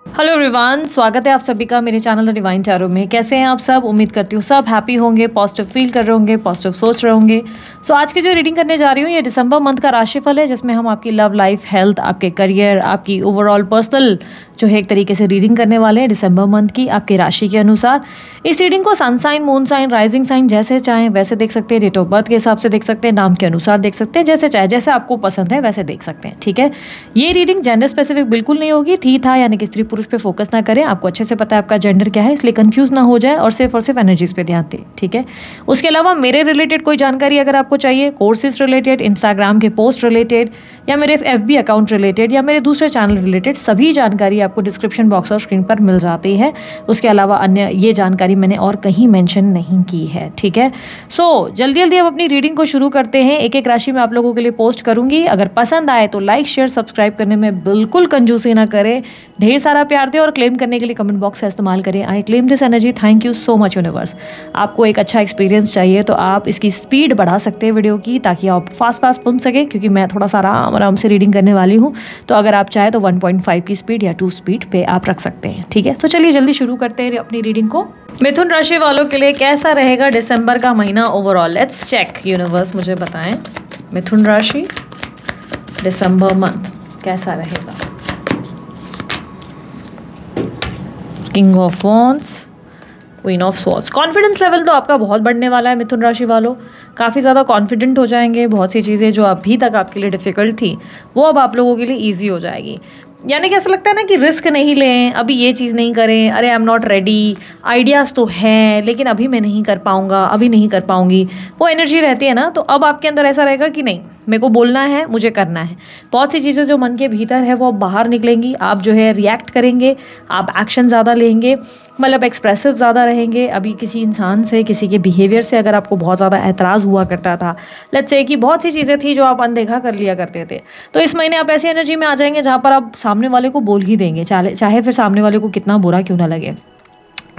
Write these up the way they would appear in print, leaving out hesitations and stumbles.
Hello everyone, स्वागत है आप सभी का मेरे चैनल द डिवाइन टैरो में। कैसे हैं आप सब? उम्मीद करती हूँ सब हैप्पी होंगे, पॉजिटिव फील कर रहे होंगे, पॉजिटिव सोच रहे होंगे। सो आज की जो रीडिंग करने जा रही हूँ ये दिसंबर मंथ का राशिफल है, जिसमें हम आपकी लव लाइफ, हेल्थ, आपके करियर, आपकी ओवरऑल पर्सनल जो है एक तरीके से रीडिंग करने वाले हैं दिसंबर मंथ की आपकी राशि के अनुसार। इस रीडिंग को sun sign, moon sign, rising sign जैसे चाहें वैसे देख सकते हैं, डेट ऑफ बर्थ के हिसाब से देख सकते हैं, नाम के अनुसार देख सकते हैं, जैसे चाहे जैसे आपको पसंद है वैसे देख सकते हैं। ठीक है, ये रीडिंग जेंडर स्पेसिफिक बिल्कुल नहीं होगी, थी था यानी कि स्त्री पुरुष पे फोकस ना करें। आपको अच्छे से पता है आपका जेंडर क्या है, इसलिए कंफ्यूज ना हो जाए और सिर्फ एनर्जीज पे ध्यान दें। ठीक है, उसके अलावा मेरे रिलेटेड कोई जानकारी अगर आपको चाहिए, कोर्सेज रिलेटेड, इंस्टाग्राम के पोस्ट रिलेटेड या मेरे FB अकाउंट रिलेटेड या मेरे दूसरे चैनल रिलेटेड, सभी जानकारी आपको डिस्क्रिप्शन बॉक्स और स्क्रीन पर मिल जाती है। उसके अलावा अन्य ये जानकारी मैंने और कहीं मेंशन नहीं की है। ठीक है, सो जल्दी जल्दी अब अपनी रीडिंग को शुरू करते हैं। एक एक राशि में आप लोगों के लिए पोस्ट करूंगी। अगर पसंद आए तो लाइक, शेयर, सब्सक्राइब करने में बिल्कुल कंजूसी ना करें, ढेर सारा प्यार दें और क्लेम करने के लिए कमेंट बॉक्स का इस्तेमाल करें। I claim this energy, thank you so much universe. आपको एक अच्छा एक्सपीरियंस चाहिए तो आप इसकी स्पीड बढ़ा सकते हैं वीडियो की, ताकि आप फास्ट सुन सकें, क्योंकि मैं थोड़ा सा आराम से रीडिंग करने वाली हूँ। तो अगर आप चाहें तो 1.5 की स्पीड या 2 स्पीड पे आप रख सकते हैं। ठीक है, तो चलिए जल्दी शुरू करते हैं अपनी रीडिंग को। मिथुन राशि वालों के लिए कैसा रहेगा दिसंबर का महीना ओवरऑल? लेट्स चेक, यूनिवर्स मुझे बताएं मिथुन राशि दिसंबर मंथ कैसा रहेगा। King of wands, queen of swords. Confidence level तो आपका बहुत बढ़ने वाला है मिथुन राशि वालों, काफ़ी ज़्यादा कॉन्फिडेंट हो जाएंगे। बहुत सी चीज़ें जो अभी तक आपके लिए डिफ़िकल्ट थी वो अब आप लोगों के लिए ईजी हो जाएगी। यानी कि ऐसा लगता है ना कि रिस्क नहीं लें, अभी ये चीज़ नहीं करें, अरे I am not ready, ideas तो हैं लेकिन अभी मैं नहीं कर पाऊँगा, अभी नहीं कर पाऊँगी, वो एनर्जी रहती है ना। तो अब आपके अंदर ऐसा रहेगा कि नहीं, मेरे को बोलना है, मुझे करना है। बहुत सी चीज़ें जो मन के भीतर है वो अब बाहर निकलेंगी। आप जो है रिएक्ट करेंगे, आप एक्शन ज़्यादा लेंगे, मतलब एक्सप्रेसिव ज़्यादा रहेंगे। अभी किसी इंसान से, किसी के बिहेवियर से अगर आपको बहुत ज़्यादा एतराज़ हुआ करता था, लेट्स से कि बहुत सी चीज़ें थी जो आप अनदेखा कर लिया करते थे, तो इस महीने आप ऐसी एनर्जी में आ जाएंगे जहाँ पर आप सामने वाले को बोल ही देंगे, चाहे फिर सामने वाले को कितना बुरा क्यों ना लगे।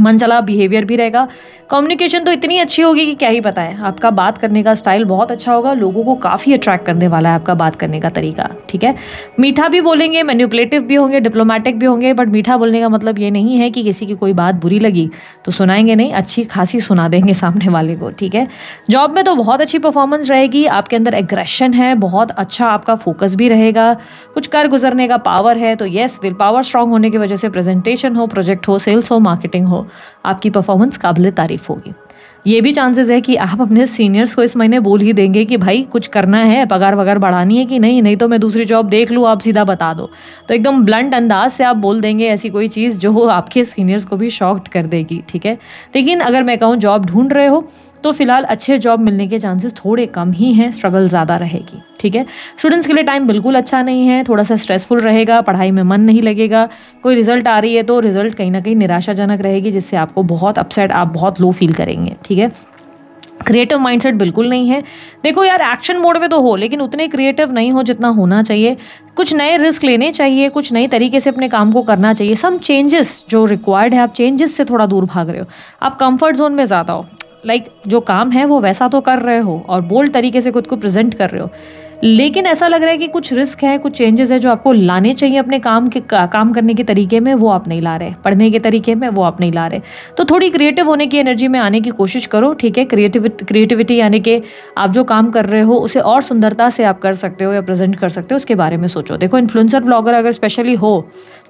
मन चला बिहेवियर भी रहेगा। कम्युनिकेशन तो इतनी अच्छी होगी कि क्या ही पता है। आपका बात करने का स्टाइल बहुत अच्छा होगा, लोगों को काफ़ी अट्रैक्ट करने वाला है आपका बात करने का तरीका। ठीक है, मीठा भी बोलेंगे, मैनिपुलेटिव भी होंगे, डिप्लोमेटिक भी होंगे। बट मीठा बोलने का मतलब ये नहीं है कि किसी की कोई बात बुरी लगी तो सुनाएंगे नहीं, अच्छी खासी सुना देंगे सामने वाले को। ठीक है, जॉब में तो बहुत अच्छी परफॉर्मेंस रहेगी, आपके अंदर एग्रेशन है, बहुत अच्छा आपका फोकस भी रहेगा, कुछ कर गुजरने का पावर है। तो येस, विल पावर स्ट्रांग होने की वजह से प्रेजेंटेशन हो, प्रोजेक्ट हो, सेल्स हो, मार्केटिंग हो, आपकी परफॉर्मेंस काबिल तारीफ होगी। ये भी चांसेस है कि आप अपने सीनियर्स को इस महीने बोल ही देंगे कि भाई कुछ करना है, पगार वगार बढ़ानी है कि नहीं तो मैं दूसरी जॉब देख लूँ, आप सीधा बता दो। तो एकदम ब्लंट अंदाज से आप बोल देंगे ऐसी कोई चीज़ जो आपके सीनियर्स को भी शॉक्ड कर देगी। ठीक है, लेकिन अगर मैं कहूँ जॉब ढूंढ रहे हो तो फिलहाल अच्छे जॉब मिलने के चांसेस थोड़े कम ही हैं, स्ट्रगल ज़्यादा रहेगी। ठीक है, स्टूडेंट्स के लिए टाइम बिल्कुल अच्छा नहीं है, थोड़ा सा स्ट्रेसफुल रहेगा, पढ़ाई में मन नहीं लगेगा। कोई रिजल्ट आ रही है तो रिजल्ट कहीं ना कहीं निराशाजनक रहेगी, जिससे आपको बहुत अपसेट, आप बहुत लो फील करेंगे। ठीक है, क्रिएटिव माइंडसेट बिल्कुल नहीं है। देखो यार, एक्शन मोड में तो हो लेकिन उतने क्रिएटिव नहीं हो जितना होना चाहिए। कुछ नए रिस्क लेने चाहिए, कुछ नई तरीके से अपने काम को करना चाहिए। सम चेंजेस जो रिक्वायर्ड है, आप चेंजेस से थोड़ा दूर भाग रहे हो, आप कंफर्ट जोन में ज़्यादा हो। जो काम है वो वैसा तो कर रहे हो और बोल्ड तरीके से खुद को प्रेजेंट कर रहे हो, लेकिन ऐसा लग रहा है कि कुछ रिस्क है, कुछ चेंजेस है जो आपको लाने चाहिए अपने काम करने के तरीके में, वो आप नहीं ला रहे, पढ़ने के तरीके में वो आप नहीं ला रहे। तो थोड़ी क्रिएटिव होने की एनर्जी में आने की कोशिश करो। ठीक है, क्रिएटिविटी यानी कि आप जो काम कर रहे हो उसे और सुंदरता से आप कर सकते हो या प्रेजेंट कर सकते हो, उसके बारे में सोचो। देखो, इन्फ्लुएंसर ब्लॉगर अगर स्पेशली हो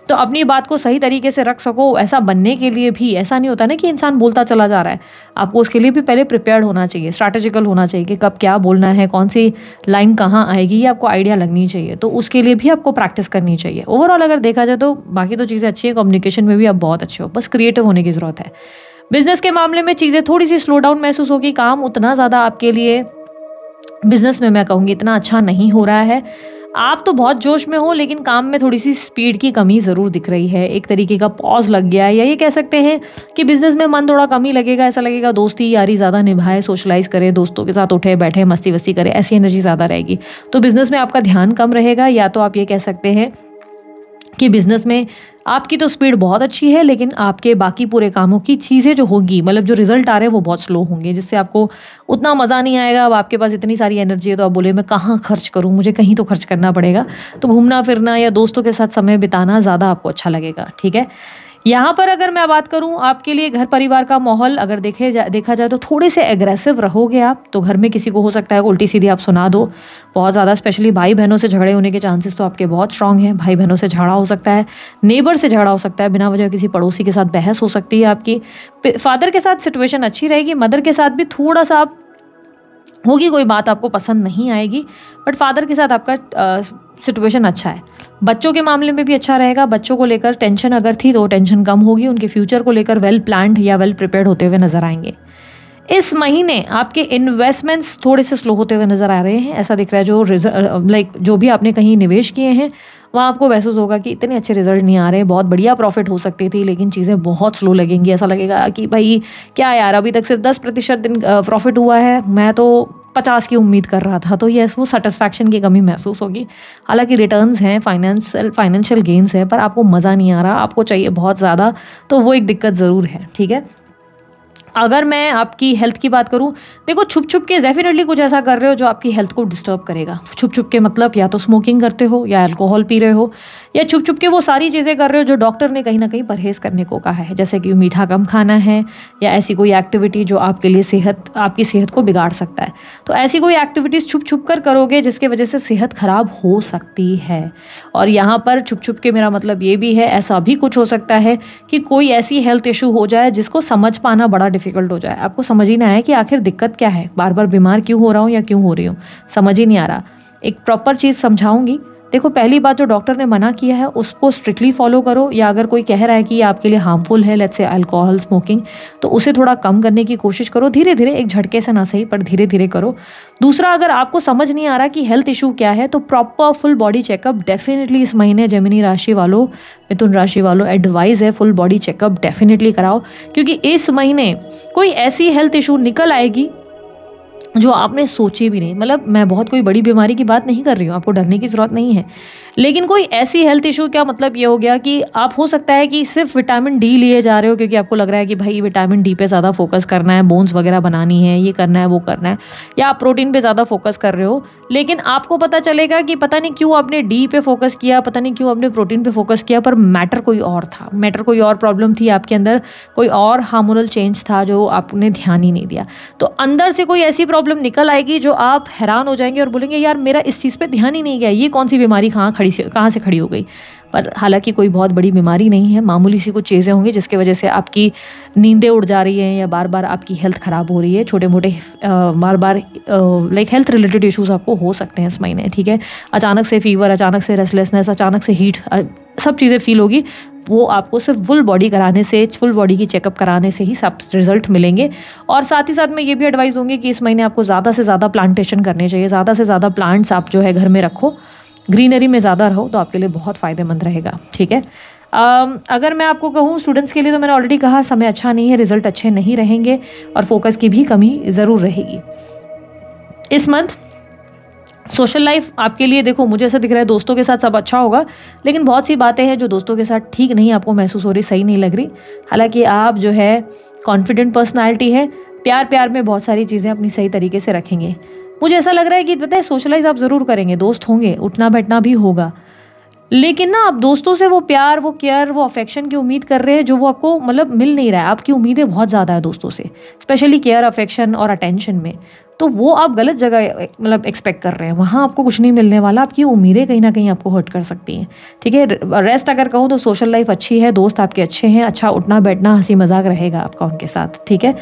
तो अपनी बात को सही तरीके से रख सको। ऐसा बनने के लिए भी ऐसा नहीं होता ना कि इंसान बोलता चला जा रहा है, आपको उसके लिए भी पहले प्रिपेयर्ड होना चाहिए, स्ट्रैटेजिकल होना चाहिए कि कब क्या बोलना है, कौन सी लाइन कहाँ आएगी, ये आपको आइडिया लगनी चाहिए। तो उसके लिए भी आपको प्रैक्टिस करनी चाहिए। ओवरऑल अगर देखा जाए तो बाकी तो चीज़ें अच्छी है, कम्युनिकेशन में भी आप बहुत अच्छे हो, बस क्रिएटिव होने की ज़रूरत है। बिजनेस के मामले में चीज़ें थोड़ी सी स्लो डाउन महसूस होगी, काम उतना ज़्यादा आपके लिए बिजनेस में मैं कहूँगी इतना अच्छा नहीं हो रहा है। आप तो बहुत जोश में हो लेकिन काम में थोड़ी सी स्पीड की कमी ज़रूर दिख रही है, एक तरीके का पॉज लग गया है, या ये कह सकते हैं कि बिजनेस में मन थोड़ा कम ही लगेगा। ऐसा लगेगा दोस्ती यारी ज़्यादा निभाए, सोशलाइज करे, दोस्तों के साथ उठे बैठे मस्ती वस्ती करे, ऐसी एनर्जी ज़्यादा रहेगी। तो बिजनेस में आपका ध्यान कम रहेगा, या तो आप ये कह सकते हैं कि बिज़नेस में आपकी तो स्पीड बहुत अच्छी है, लेकिन आपके बाकी पूरे कामों की चीज़ें जो होगी, मतलब जो रिजल्ट आ रहे हैं वो बहुत स्लो होंगे, जिससे आपको उतना मज़ा नहीं आएगा। अब आपके पास इतनी सारी एनर्जी है तो आप बोले मैं कहाँ खर्च करूँ, मुझे कहीं तो खर्च करना पड़ेगा। तो घूमना फिरना या दोस्तों के साथ समय बिताना ज़्यादा आपको अच्छा लगेगा, ठीक है। यहाँ पर अगर मैं बात करूँ आपके लिए घर परिवार का माहौल अगर देखा जाए तो थोड़े से एग्रेसिव रहोगे आप, तो घर में किसी को हो सकता है उल्टी सीधी आप सुना दो बहुत ज़्यादा। स्पेशली भाई बहनों से झगड़े होने के चांसेस तो आपके बहुत स्ट्रांग हैं। भाई बहनों से झगड़ा हो सकता है, नेबर से झगड़ा हो सकता है, बिना वजह किसी पड़ोसी के साथ बहस हो सकती है आपकी। फादर के साथ सिचुएशन अच्छी रहेगी, मदर के साथ भी थोड़ा सा आप होगी कोई बात आपको पसंद नहीं आएगी, बट फादर के साथ आपका सिचुएशन अच्छा है। बच्चों के मामले में भी अच्छा रहेगा। बच्चों को लेकर टेंशन अगर थी तो टेंशन कम होगी, उनके फ्यूचर को लेकर वेल प्लान्ड या वेल प्रिपेयर्ड होते हुए नजर आएंगे। इस महीने आपके इन्वेस्टमेंट्स थोड़े से स्लो होते हुए नजर आ रहे हैं। ऐसा दिख रहा है जो भी आपने कहीं निवेश किए हैं वहाँ आपको महसूस होगा कि इतने अच्छे रिजल्ट नहीं आ रहे हैं। बहुत बढ़िया प्रॉफिट हो सकती थी लेकिन चीज़ें बहुत स्लो लगेंगी। ऐसा लगेगा कि भाई क्या यार, अभी तक सिर्फ 10% दिन प्रॉफिट हुआ है, मैं तो 50 की उम्मीद कर रहा था। तो यस, वो सेटिस्फैक्शन की कमी महसूस होगी। हालांकि रिटर्न्स हैं, फाइनेंशियल गेन्स है, पर आपको मज़ा नहीं आ रहा, आपको चाहिए बहुत ज़्यादा, तो वो एक दिक्कत ज़रूर है, ठीक है। अगर मैं आपकी हेल्थ की बात करूं, देखो छुप छुप के डेफिनेटली कुछ ऐसा कर रहे हो जो आपकी हेल्थ को डिस्टर्ब करेगा। छुप छुप के मतलब या तो स्मोकिंग करते हो या अल्कोहल पी रहे हो, या छुप छुप के वो सारी चीज़ें कर रहे हो जो डॉक्टर ने कहीं ना कहीं परहेज़ करने को कहा है, जैसे कि मीठा कम खाना है या ऐसी कोई एक्टिविटी जो आपके लिए आपकी सेहत को बिगाड़ सकता है। तो ऐसी कोई एक्टिविटीज़ छुप छुप कर करोगे जिसके वजह से सेहत ख़राब हो सकती है। और यहाँ पर छुप छुप के मेरा मतलब ये भी है, ऐसा भी कुछ हो सकता है कि कोई ऐसी हेल्थ इशू हो जाए जिसको समझ पाना बड़ा डिफिकल्ट हो जाए। आपको समझ ही ना आए कि आखिर दिक्कत क्या है, बार बार बीमार क्यों हो रहा हूँ या क्यों हो रही हूँ, समझ ही नहीं आ रहा। एक प्रॉपर चीज़ समझाऊंगी। देखो, पहली बात जो डॉक्टर ने मना किया है उसको स्ट्रिक्टली फॉलो करो, या अगर कोई कह रहा है कि ये आपके लिए हार्मफुल है, लेट्स से अल्कोहल स्मोकिंग, तो उसे थोड़ा कम करने की कोशिश करो धीरे धीरे, एक झटके से ना सही पर धीरे धीरे करो। दूसरा, अगर आपको समझ नहीं आ रहा कि हेल्थ इशू क्या है तो proper full body checkup definitely इस महीने जेमिनी राशि वालों, मिथुन राशि वालों एडवाइस है फुल बॉडी चेकअप डेफिनेटली कराओ, क्योंकि इस महीने कोई ऐसी हेल्थ इशू निकल आएगी जो आपने सोची भी नहीं। मतलब मैं बहुत कोई बड़ी बीमारी की बात नहीं कर रही हूँ, आपको डरने की ज़रूरत नहीं है, लेकिन कोई ऐसी हेल्थ इशू, क्या मतलब ये हो गया कि आप हो सकता है कि सिर्फ विटामिन डी लिए जा रहे हो क्योंकि आपको लग रहा है कि भाई विटामिन डी पे ज़्यादा फोकस करना है, बोन्स वगैरह बनानी है, ये करना है वो करना है, या आप प्रोटीन पे ज़्यादा फोकस कर रहे हो, लेकिन आपको पता चलेगा कि पता नहीं क्यों आपने डी पे फोकस किया, पता नहीं क्यों आपने प्रोटीन पे फोकस किया, पर मैटर कोई और था, मैटर कोई और प्रॉब्लम थी आपके अंदर, कोई और हार्मोनल चेंज था जो आपने ध्यान ही नहीं दिया। तो अंदर से कोई ऐसी प्रॉब्लम निकल आएगी जो आप हैरान हो जाएंगे और बोलेंगे यार मेरा इस चीज़ पे ध्यान ही नहीं गया, ये कौन सी बीमारी कहाँ से खड़ी हो गई। पर हालांकि कोई बहुत बड़ी बीमारी नहीं है, मामूली सी कुछ चीज़ें होंगी जिसकी वजह से आपकी नींदें उड़ जा रही हैं या बार बार आपकी हेल्थ ख़राब हो रही है, छोटे मोटे बार बार लाइक हेल्थ रिलेटेड इश्यूज आपको हो सकते हैं इस महीने, ठीक है। अचानक से फीवर, अचानक से रेस्टलेसनेस, अचानक से हीट, सब चीज़ें फील होगी, वो आपको सिर्फ फुल बॉडी कराने से, फुल बॉडी की चेकअप कराने से ही सब रिजल्ट मिलेंगे। और साथ ही साथ मैं ये भी एडवाइस दूंगी कि इस महीने आपको ज़्यादा से ज़्यादा प्लांटेशन करने चाहिए, ज़्यादा से ज़्यादा प्लांट्स आप जो है घर में रखो, ग्रीनरी में ज़्यादा रहो तो आपके लिए बहुत फ़ायदेमंद रहेगा, ठीक है। अगर मैं आपको कहूँ स्टूडेंट्स के लिए, तो मैंने ऑलरेडी कहा समय अच्छा नहीं है, रिजल्ट अच्छे नहीं रहेंगे और फोकस की भी कमी ज़रूर रहेगी इस मंथ। सोशल लाइफ आपके लिए, देखो मुझे ऐसा दिख रहा है दोस्तों के साथ सब अच्छा होगा, लेकिन बहुत सी बातें हैं जो दोस्तों के साथ ठीक नहीं आपको महसूस हो रही, सही नहीं लग रही। हालांकि आप जो है कॉन्फिडेंट पर्सनालिटी है, प्यार में बहुत सारी चीज़ें अपनी सही तरीके से रखेंगे। मुझे ऐसा लग रहा है कि पता है सोशलाइज आप ज़रूर करेंगे, दोस्त होंगे, उठना बैठना भी होगा, लेकिन ना आप दोस्तों से वो प्यार, वो केयर, वो अफेक्शन की उम्मीद कर रहे हैं जो वो आपको मतलब मिल नहीं रहा है। आपकी उम्मीदें बहुत ज़्यादा है दोस्तों से, स्पेशली केयर, अफेक्शन और अटेंशन में, तो वो आप गलत जगह मतलब एक्सपेक्ट कर रहे हैं, वहाँ आपको कुछ नहीं मिलने वाला। आपकी उम्मीदें कहीं ना कहीं आपको हर्ट कर सकती हैं, ठीक है। रेस्ट अगर कहूँ तो सोशल लाइफ अच्छी है, दोस्त आपके अच्छे हैं, अच्छा उठना बैठना, हंसी मजाक रहेगा आपका उनके साथ, ठीक है।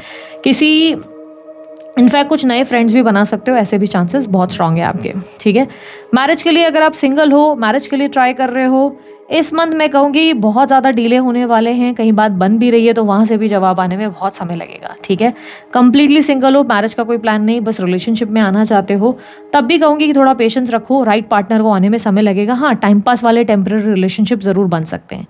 इनफैक्ट कुछ नए फ्रेंड्स भी बना सकते हो, ऐसे भी चांसेस बहुत स्ट्रांग है आपके, ठीक है। मैरिज के लिए अगर आप सिंगल हो, मैरिज के लिए ट्राई कर रहे हो, इस मंथ मैं कहूँगी बहुत ज़्यादा डिले होने वाले हैं। कहीं बात बन भी रही है तो वहाँ से भी जवाब आने में बहुत समय लगेगा, ठीक है। कंप्लीटली सिंगल हो, मैरिज का कोई प्लान नहीं, बस रिलेशनशिप में आना चाहते हो, तब भी कहूँगी कि थोड़ा पेशेंस रखो, राइट पार्टनर को आने में समय लगेगा। हाँ, टाइम पास वाले टेम्पररी रिलेशनशिप ज़रूर बन सकते हैं।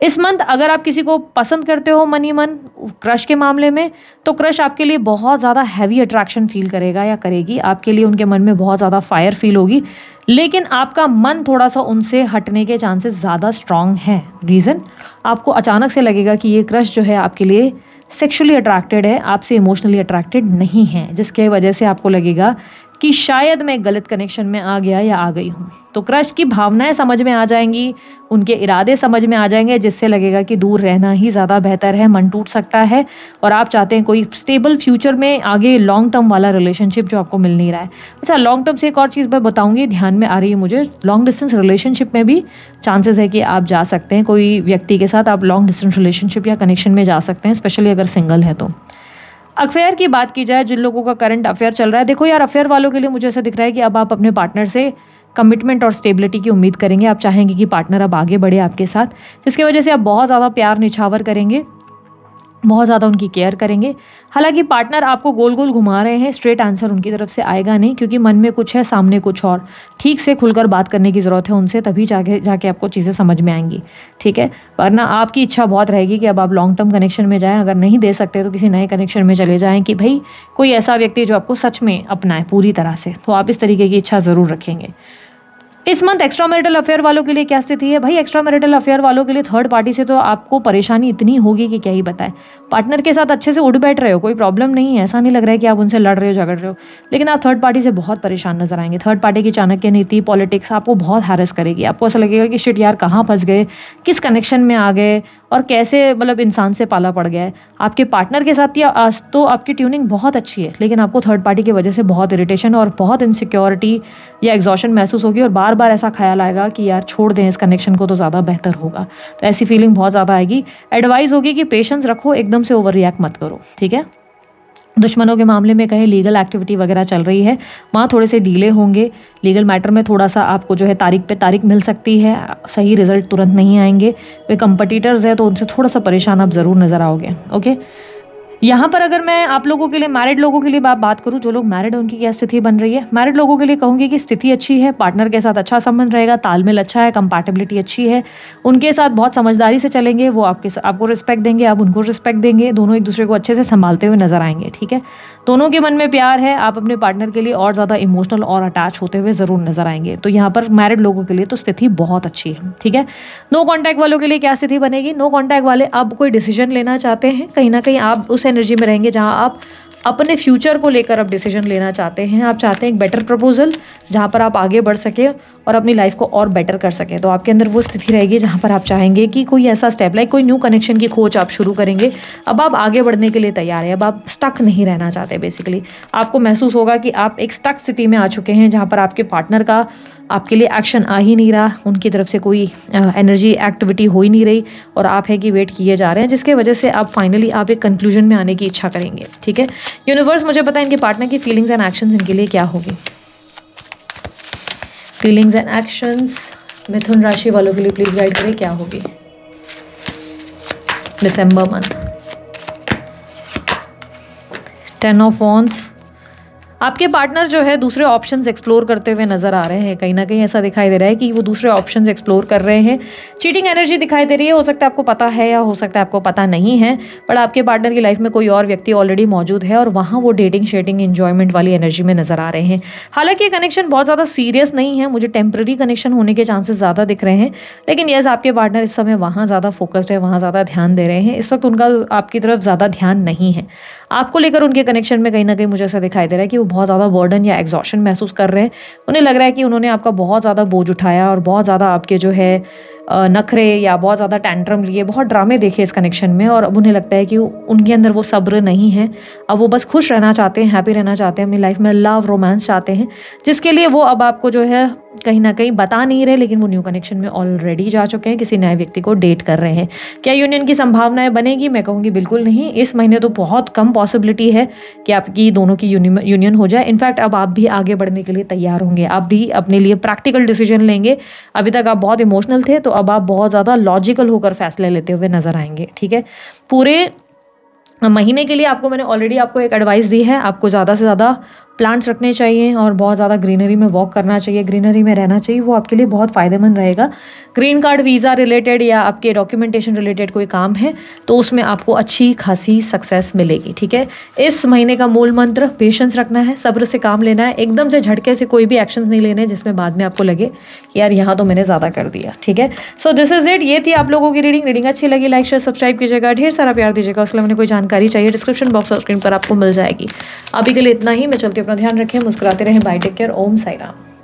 इस मंथ अगर आप किसी को पसंद करते हो मन ही मन क्रश के मामले में, तो क्रश आपके लिए बहुत ज़्यादा हैवी अट्रैक्शन फील करेगा या करेगी, आपके लिए उनके मन में बहुत ज़्यादा फायर फील होगी, लेकिन आपका मन थोड़ा सा उनसे हटने के चांसेस ज़्यादा स्ट्रांग हैं। रीज़न, आपको अचानक से लगेगा कि ये क्रश जो है आपके लिए सेक्सुअली अट्रैक्टेड है, आपसे इमोशनली अट्रैक्टेड नहीं है, जिसके वजह से आपको लगेगा कि शायद मैं गलत कनेक्शन में आ गया या आ गई हूँ। तो क्रश की भावनाएं समझ में आ जाएंगी, उनके इरादे समझ में आ जाएंगे, जिससे लगेगा कि दूर रहना ही ज़्यादा बेहतर है, मन टूट सकता है और आप चाहते हैं कोई स्टेबल फ्यूचर में आगे लॉन्ग टर्म वाला रिलेशनशिप जो आपको मिल नहीं रहा है। अच्छा, लॉन्ग टर्म से एक और चीज़ मैं बताऊँगी, ध्यान में आ रही है मुझे, लॉन्ग डिस्टेंस रिलेशनशिप में भी चांसेस है कि आप जा सकते हैं, कोई व्यक्ति के साथ आप लॉन्ग डिस्टेंस रिलेशनशिप या कनेक्शन में जा सकते हैं, स्पेशली अगर सिंगल है तो। अफेयर की बात की जाए, जिन लोगों का करंट अफेयर चल रहा है, देखो यार, अफेयर वालों के लिए मुझे ऐसा दिख रहा है कि अब आप अपने पार्टनर से कमिटमेंट और स्टेबिलिटी की उम्मीद करेंगे। आप चाहेंगे कि पार्टनर अब आगे बढ़े आपके साथ, जिसकी वजह से आप बहुत ज़्यादा प्यार निछावर करेंगे, बहुत ज़्यादा उनकी केयर करेंगे। हालांकि पार्टनर आपको गोल गोल घुमा रहे हैं, स्ट्रेट आंसर उनकी तरफ से आएगा नहीं, क्योंकि मन में कुछ है, सामने कुछ और। ठीक से खुलकर बात करने की ज़रूरत है उनसे, तभी जाके आपको चीज़ें समझ में आएंगी, ठीक है। वरना आपकी इच्छा बहुत रहेगी कि अब आप लॉन्ग टर्म कनेक्शन में जाएँ, अगर नहीं दे सकते तो किसी नए कनेक्शन में चले जाएँ कि भाई कोई ऐसा व्यक्ति जो आपको सच में अपनाए पूरी तरह से, तो आप इस तरीके की इच्छा ज़रूर रखेंगे। इस मंथ एक्स्ट्रा मैरिटल अफेयर वालों के लिए क्या स्थिति है भाई? एक्स्ट्रा मैरिटल अफेयर वालों के लिए थर्ड पार्टी से तो आपको परेशानी इतनी होगी कि क्या ही बताएं। पार्टनर के साथ अच्छे से उठ बैठ रहे हो, कोई प्रॉब्लम नहीं है, ऐसा नहीं लग रहा है कि आप उनसे लड़ रहे हो, झगड़ रहे हो, लेकिन आप थर्ड पार्टी से बहुत परेशान नजर आएंगे। थर्ड पार्टी की चाणक्य नीति, पॉलिटिक्स आपको बहुत हैरेस करेगी। आपको ऐसा लगेगा कि शिट यार, कहाँ फंस गए, किस कनेक्शन में आ गए और कैसे मतलब इंसान से पाला पड़ गया है। आपके पार्टनर के साथ या तो आपकी ट्यूनिंग बहुत अच्छी है, लेकिन आपको थर्ड पार्टी की वजह से बहुत इरिटेशन और बहुत इनसिक्योरिटी या एग्जॉशन महसूस होगी और बार बार ऐसा ख्याल आएगा कि यार छोड़ दें इस कनेक्शन को तो ज़्यादा बेहतर होगा। तो ऐसी फीलिंग बहुत ज़्यादा आएगी। एडवाइस होगी कि पेशेंस रखो, एकदम से ओवर रिएक्ट मत करो, ठीक है। दुश्मनों के मामले में कहीं लीगल एक्टिविटी वगैरह चल रही है, वहाँ थोड़े से डीले होंगे। लीगल मैटर में थोड़ा सा आपको जो है तारीख पे तारीख मिल सकती है, सही रिजल्ट तुरंत नहीं आएंगे। कोई कंपटीटर्स है तो उनसे थोड़ा सा परेशान आप ज़रूर नज़र आओगे, ओके। यहाँ पर अगर मैं आप लोगों के लिए, मैरिड लोगों के लिए बात करूँ, जो लोग मैरिड हैं उनकी क्या स्थिति बन रही है। मैरिड लोगों के लिए कहूँगी कि स्थिति अच्छी है, पार्टनर के साथ अच्छा संबंध रहेगा, तालमेल अच्छा है, कंपैटिबिलिटी अच्छी है, उनके साथ बहुत समझदारी से चलेंगे, वो आपको रिस्पेक्ट देंगे, आप उनको रिस्पेक्ट देंगे, दोनों एक दूसरे को अच्छे से संभालते हुए नजर आएंगे, ठीक है। दोनों के मन में प्यार है, आप अपने पार्टनर के लिए और ज़्यादा इमोशनल और अटैच होते हुए ज़रूर नजर आएंगे। तो यहाँ पर मैरिड लोगों के लिए तो स्थिति बहुत अच्छी है, ठीक है। नो कॉन्टैक्ट वालों के लिए क्या स्थिति बनेगी? नो कॉन्टैक्ट वाले अब कोई डिसीजन लेना चाहते हैं, कहीं ना कहीं आप उस एनर्जी में रहेंगे जहाँ आप अपने फ्यूचर को लेकर अब डिसीजन लेना चाहते हैं। आप चाहते हैं एक बेटर प्रपोजल जहाँ पर आप आगे बढ़ सके और अपनी लाइफ को और बेटर कर सकें। तो आपके अंदर वो स्थिति रहेगी जहाँ पर आप चाहेंगे कि कोई ऐसा स्टेप, लाइक कोई न्यू कनेक्शन की खोज आप शुरू करेंगे। अब आप आगे बढ़ने के लिए तैयार हैं, अब आप स्टक नहीं रहना चाहते। बेसिकली आपको महसूस होगा कि आप एक स्टक स्थिति में आ चुके हैं जहाँ पर आपके पार्टनर का आपके लिए एक्शन आ ही नहीं रहा, उनकी तरफ से कोई एनर्जी एक्टिविटी हो ही नहीं रही और आप है कि वेट किए जा रहे हैं, जिसके वजह से आप फाइनली आप एक कंक्लूजन में आने की इच्छा करेंगे, ठीक है। यूनिवर्स मुझे पता है इनके पार्टनर की फीलिंग्स एंड एक्शंस इनके लिए क्या होगी। फीलिंग्स एंड एक्शंस मिथुन राशि वालों के लिए प्लीज गाइड करें, क्या होगी दिसंबर मंथ। 10 ऑफ वॉन्ड्स, आपके पार्टनर जो है दूसरे ऑप्शंस एक्सप्लोर करते हुए नजर आ रहे हैं। कहीं ना कहीं ऐसा दिखाई दे रहा है कि वो दूसरे ऑप्शंस एक्सप्लोर कर रहे हैं। चीटिंग एनर्जी दिखाई दे रही है, हो सकता है आपको पता है या हो सकता है आपको पता नहीं है, पर आपके पार्टनर की लाइफ में कोई और व्यक्ति ऑलरेडी मौजूद है और वहाँ वो डेटिंग शेटिंग एंजॉयमेंट वाली एनर्जी में नजर आ रहे हैं। हालांकि ये कनेक्शन बहुत ज़्यादा सीरियस नहीं है, मुझे टेम्प्रेरी कनेक्शन होने के चांसेस ज़्यादा दिख रहे हैं, लेकिन यस आपके पार्टनर इस समय वहाँ ज़्यादा फोकस्ड है, वहाँ ज़्यादा ध्यान दे रहे हैं। इस वक्त उनका आपकी तरफ ज़्यादा ध्यान नहीं है। आपको लेकर उनके कनेक्शन में कहीं ना कहीं मुझे ऐसा दिखाई दे रहा है कि वो बहुत ज़्यादा बर्डन या एग्जॉशन महसूस कर रहे हैं। उन्हें लग रहा है कि उन्होंने आपका बहुत ज़्यादा बोझ उठाया और बहुत ज़्यादा आपके जो है नखरे या बहुत ज़्यादा टैंट्रम लिए, बहुत ड्रामे देखे इस कनेक्शन में, और अब उन्हें लगता है कि उनके अंदर वो सब्र नहीं है। अब वो बस खुश रहना चाहते हैं, हैप्पी रहना चाहते हैं, अपनी लाइफ में लव रोमांस चाहते हैं, जिसके लिए वो अब आपको जो है कहीं ना कहीं बता नहीं रहे, लेकिन वो न्यू कनेक्शन में ऑलरेडी जा चुके हैं, किसी नए व्यक्ति को डेट कर रहे हैं। क्या यूनियन की संभावनाएं बनेगी? मैं कहूँगी बिल्कुल नहीं। इस महीने तो बहुत कम पॉसिबिलिटी है कि आपकी दोनों की यूनियन हो जाए। इनफैक्ट अब आप भी आगे बढ़ने के लिए तैयार होंगे, आप भी अपने लिए प्रैक्टिकल डिसीजन लेंगे। अभी तक आप बहुत इमोशनल थे, तो अब आप बहुत ज़्यादा लॉजिकल होकर फैसले लेते हुए नजर आएंगे, ठीक है। पूरे महीने के लिए आपको मैंने ऑलरेडी आपको एक एडवाइस दी है, आपको ज़्यादा से ज़्यादा प्लांट्स रखने चाहिए और बहुत ज़्यादा ग्रीनरी में वॉक करना चाहिए, ग्रीनरी में रहना चाहिए, वो आपके लिए बहुत फ़ायदेमंद रहेगा। ग्रीन कार्ड वीज़ा रिलेटेड या आपके डॉक्यूमेंटेशन रिलेटेड कोई काम है तो उसमें आपको अच्छी खासी सक्सेस मिलेगी, ठीक है। इस महीने का मूल मंत्र पेशेंस रखना है, सब्र से काम लेना है, एकदम से झटके से कोई भी एक्शंस नहीं लेने जिसमें बाद में आपको लगे कि यार यहाँ तो मैंने ज़्यादा कर दिया, ठीक है। सो दिस इज़ इट, ये थी आप लोगों की रीडिंग अच्छी लगी लाइक शेयर सब्सक्राइब कीजिएगा, ढेर सारा प्यार दीजिएगा। उसके लिए मैंने कोई जानकारी चाहिए डिस्क्रिप्शन बॉक्स और स्क्रीन पर आपको मिल जाएगी। अभी के लिए इतना ही, मैं चलती हूँ, अपना ध्यान रखें, मुस्कुराते रहें, बाय, टेक केयर, ओम साई राम।